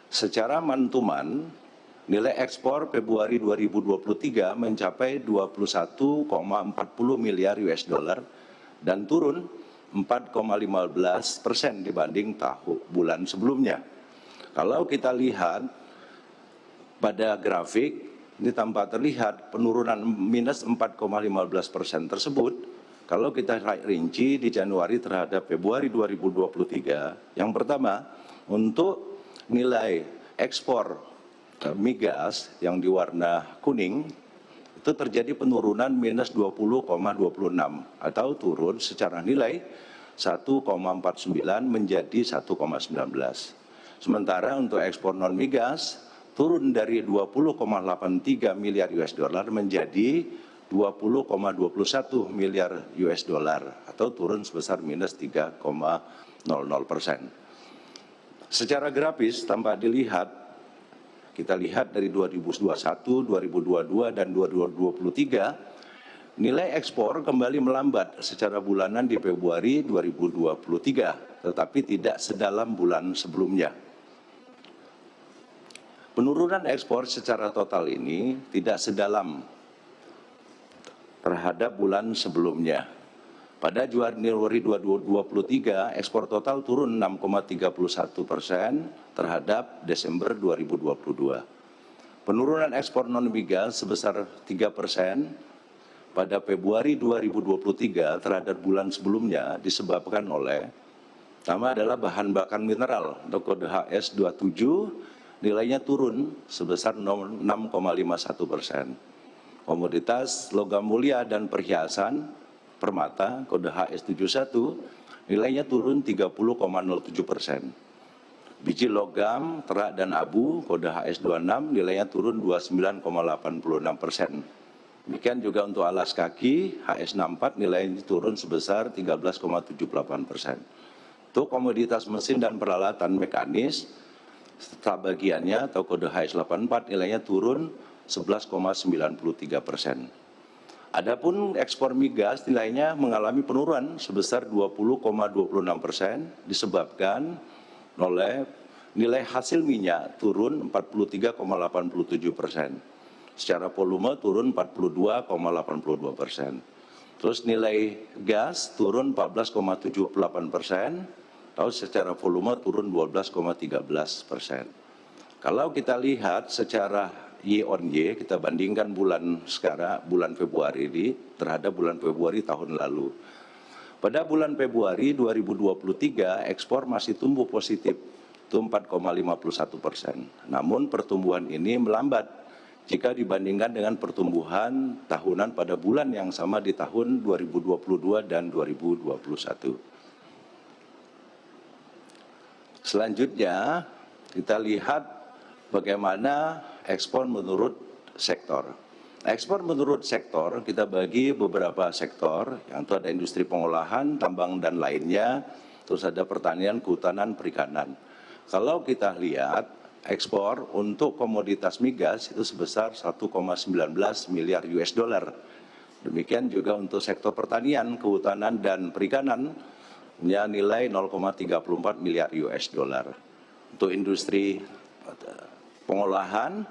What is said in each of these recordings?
Secara mantuman, nilai ekspor Februari 2023 mencapai 21,40 miliar US dollar dan turun 4,15% dibanding bulan sebelumnya. Kalau kita lihat pada grafik, ini tampak terlihat penurunan minus 4,15% tersebut. Kalau kita rinci di Januari terhadap Februari 2023, yang pertama untuk nilai ekspor migas yang diwarna kuning itu terjadi penurunan minus 20,26 atau turun secara nilai 1,49 menjadi 1,19. Sementara untuk ekspor non migas turun dari 20,83 miliar US dollar menjadi 20,21 miliar US dollar atau turun sebesar minus 3,00%. Secara grafis tampak dilihat, kita lihat dari 2021, 2022, dan 2023, nilai ekspor kembali melambat secara bulanan di Februari 2023, tetapi tidak sedalam bulan sebelumnya. Penurunan ekspor secara total ini tidak sedalam terhadap bulan sebelumnya. Pada Januari 2023, ekspor total turun 6,31% terhadap Desember 2022. Penurunan ekspor non-migas sebesar 3% pada Februari 2023 terhadap bulan sebelumnya disebabkan oleh, pertama adalah bahan bakar mineral atau kode HS27 nilainya turun sebesar 6,51%. Komoditas logam mulia dan perhiasan permata kode HS71 nilainya turun 30,07%. Biji logam, terak dan abu kode HS26 nilainya turun 29,86%. Demikian juga untuk alas kaki HS64 nilainya turun sebesar 13,78%. Untuk komoditas mesin dan peralatan mekanis serta bagiannya atau kode HS84 nilainya turun 11,93%. Adapun ekspor migas nilainya mengalami penurunan sebesar 20,26% disebabkan oleh nilai hasil minyak turun 43,87%. Secara volume turun 42,82%. Terus nilai gas turun 14,78%, atau secara volume turun 12,13%. Kalau kita lihat secara Y on Y, kita bandingkan bulan sekarang, bulan Februari ini terhadap bulan Februari tahun lalu. Pada bulan Februari 2023, ekspor masih tumbuh positif, itu 4,51%. Namun pertumbuhan ini melambat jika dibandingkan dengan pertumbuhan tahunan pada bulan yang sama di tahun 2022 dan 2021. Selanjutnya, kita lihat bagaimana ekspor menurut sektor. Ekspor menurut sektor kita bagi beberapa sektor, yang itu ada industri pengolahan, tambang dan lainnya, terus ada pertanian, kehutanan, perikanan. Kalau kita lihat ekspor untuk komoditas migas itu sebesar 1,19 miliar US dollar. Demikian juga untuk sektor pertanian, kehutanan dan perikanan punya nilai 0,34 miliar US dollar. Untuk industri pengolahan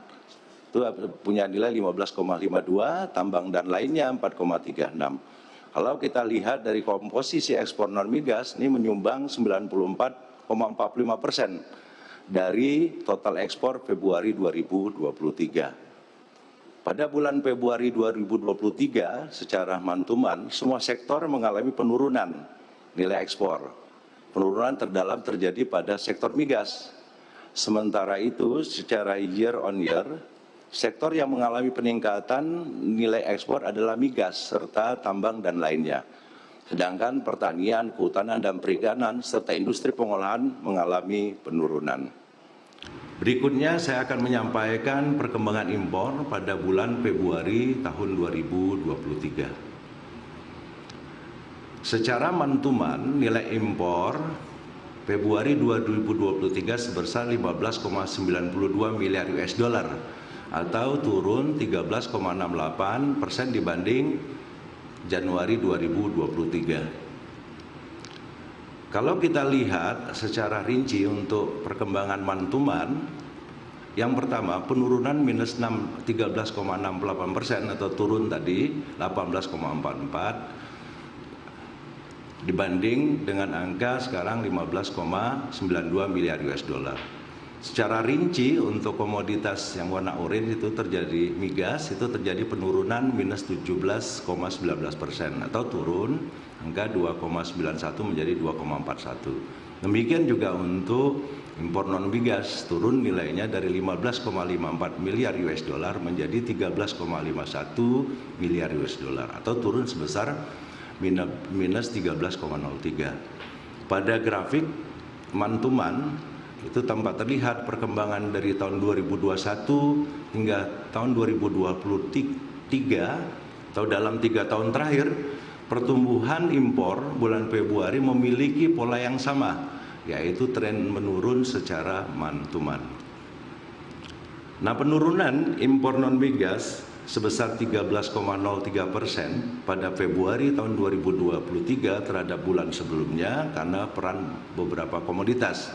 itu punya nilai 15,52, tambang dan lainnya 4,36. Kalau kita lihat dari komposisi ekspor non migas ini menyumbang 94,45% dari total ekspor Februari 2023. Pada bulan Februari 2023 secara mantuman semua sektor mengalami penurunan nilai ekspor. Penurunan terdalam terjadi pada sektor migas. Sementara itu secara year on year, sektor yang mengalami peningkatan nilai ekspor adalah migas serta tambang dan lainnya. Sedangkan pertanian, kehutanan dan perikanan serta industri pengolahan mengalami penurunan. Berikutnya saya akan menyampaikan perkembangan impor pada bulan Februari tahun 2023. Secara mantuman nilai impor Februari 2023 sebesar 15,92 miliar US dollar atau turun 13,68% dibanding Januari 2023. Kalau kita lihat secara rinci untuk perkembangan mantuman, Yang pertama, penurunan minus 13,68% atau turun tadi 18,44 dibanding dengan angka sekarang 15,92 miliar US dollar. Secara rinci untuk komoditas yang warna oranye itu terjadi migas, itu terjadi penurunan minus 17,19% atau turun angka 2,91 menjadi 2,41. Demikian juga untuk impor non migas, turun nilainya dari 15,54 miliar US dollar menjadi 13,51 miliar US dollar atau turun sebesar minus 13,03. Pada grafik man to man itu tampak terlihat perkembangan dari tahun 2021 hingga tahun 2023 atau dalam 3 tahun terakhir pertumbuhan impor bulan Februari memiliki pola yang sama, yaitu tren menurun secara man to man. Nah, penurunan impor non migas sebesar 13,03% pada Februari tahun 2023 terhadap bulan sebelumnya karena peran beberapa komoditas,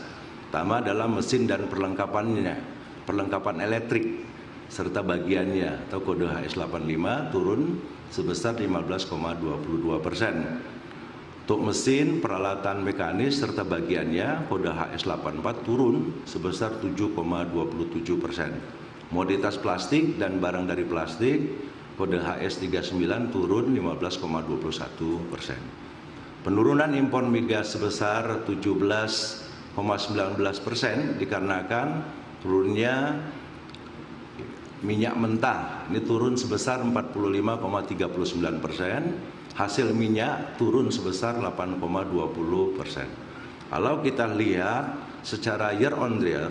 pertama dalam mesin dan perlengkapan elektrik serta bagiannya atau kode HS85 turun sebesar 15,22%. Untuk mesin, peralatan mekanis serta bagiannya kode HS84 turun sebesar 7,27%. Komoditas plastik dan barang dari plastik kode HS39 turun 15,21%. Penurunan impor migas sebesar 17,19% dikarenakan turunnya minyak mentah, ini turun sebesar 45,39%, hasil minyak turun sebesar 8,20%. Kalau kita lihat secara year on year,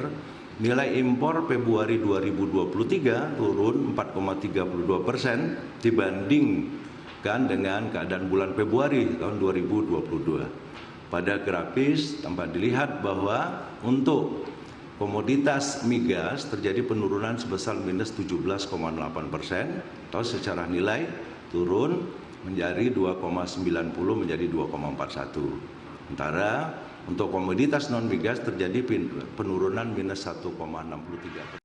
nilai impor Februari 2023 turun 4,32% dibandingkan dengan keadaan bulan Februari tahun 2022. Pada grafis tampak dilihat bahwa untuk komoditas migas terjadi penurunan sebesar minus 17,8% atau secara nilai turun menjadi 2,90 menjadi 2,41. Sementara untuk komoditas non migas terjadi penurunan minus 1,63%.